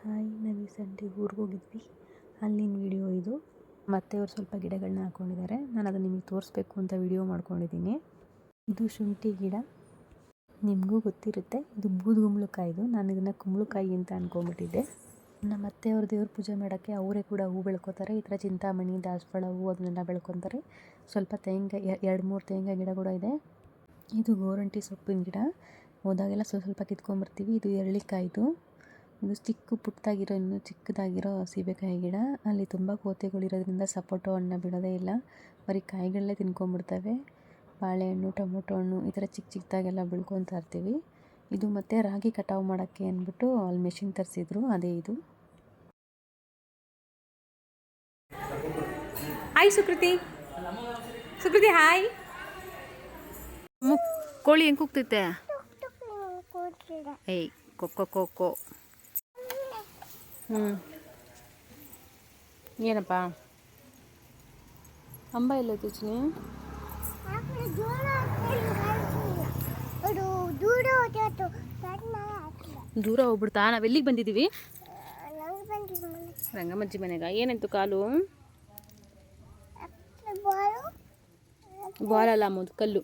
Hi, ನಾವು ಈ Sunday ಊರಿಗೆ ಹೋಗಿದ್ವಿ. ಅಲ್ಲಿನ ವಿಡಿಯೋ ಇದು. ಮತ್ತೆ ಅವ್ರು ಸ್ವಲ್ಪ ಗಿಡಗಳನ್ನ ಹಾಕ್ಕೊಂಡಿದ್ದಾರೆ. ನಾನು ಅದನ್ನು ನಿಮಗೆ ತೋರಿಸ್ಬೇಕು ಅಂತ ವಿಡಿಯೋ ಮಾಡ್ಕೊಂಡಿದ್ದೀನಿ. ಇದು ಶುಂಠಿ ಗಿಡ, ನಿಮಗೂ ಗೊತ್ತಿರುತ್ತೆ. ಇದು ಬೂದುಗುಂಬಳಕಾಯಿದು. ನಾನು ಇದನ್ನು ಕುಂಬಳಕಾಯಿ ಅಂತ ಅಂದ್ಕೊಂಡ್ಬಿಟ್ಟಿದ್ದೆ. ನಮ್ಮ ಅತ್ತೆಯವ್ರ ದೇವ್ರ ಪೂಜೆ ಮಾಡೋಕ್ಕೆ ಅವರೇ ಕೂಡ ಹೂ ಬೆಳ್ಕೊತಾರೆ. ಈ ಥರ ಚಿಂತಾಮಣಿ, ದಾಸವಾಳ ಹೂವು ಅದನ್ನೆಲ್ಲ ಬೆಳ್ಕೊತಾರೆ. ಸ್ವಲ್ಪ ತೆಂಗಿನಕಾಯಿ, 2-3 ತೆಂಗಿನಕಾಯಿ ಗಿಡ ಕೂಡ ಇದೆ. ಇದು ಗೋರಂಟಿ ಸೊಪ್ಪಿನ ಗಿಡ. ಹೋದಾಗೆಲ್ಲ ಸ್ವಲ್ಪ ಕಿತ್ಕೊಂಡ್ಬರ್ತೀವಿ. ಇದು ಎರಳಿಕಾಯಿದು. ಇದು ಪುಟ್ಟದಾಗಿರೋ, ಇನ್ನೂ ಚಿಕ್ಕದಾಗಿರೋ ಸೀಬೆಕಾಯಿ ಗಿಡ. ಅಲ್ಲಿ ತುಂಬ ಕೋತೆಗಳಿರೋದ್ರಿಂದ ಸಪೋಟೊ ಹಣ್ಣು ಬಿಡೋದೇ ಇಲ್ಲ, ಬರೀ ಕಾಯಿಗಳನ್ನೇ ತಿನ್ಕೊಂಡ್ಬಿಡ್ತವೆ. ಬಾಳೆಹಣ್ಣು, ಟೊಮೊಟೊ ಹಣ್ಣು ಈ ಥರ ಚಿಕ್ಕದಾಗೆಲ್ಲ ಬೆಳ್ಕೊತಾ ಇರ್ತೀವಿ. ಇದು ಮತ್ತು ರಾಗಿ ಕಟಾವು ಮಾಡೋಕ್ಕೆ ಅಂದ್ಬಿಟ್ಟು ಅಲ್ಲಿ ಮೆಷಿನ್ ತರಿಸಿದ್ರು, ಅದೇ ಇದು. ಹಾಯ್ ಸುಕೃತಿ. ಸುಕೃತಿ ಹಾಯ್. ಕೋಳಿ ಹೆಂಗೆ ಕೂಗ್ತೈತೆ? ಏಯ್ ಕೊಕ್ಕೋ ಕೊಕ್ಕೋ. ಏನಪ್ಪ ಅಂಬ ಎಲ್ಲ ತುಚ್ನಿ? ದೂರ ಹೋಗ್ಬಿಡ್ತಾ? ನಾವೆಲ್ಲಿಗೆ ಬಂದಿದ್ದೀವಿ? ರಂಗಮ್ಮಜ್ಜಿ ಮನೆಗ. ಏನಾಯ್ತು ಕಾಲು? ಬಾಲ್ ಅಲ್ಲ, ಕಲ್ಲು.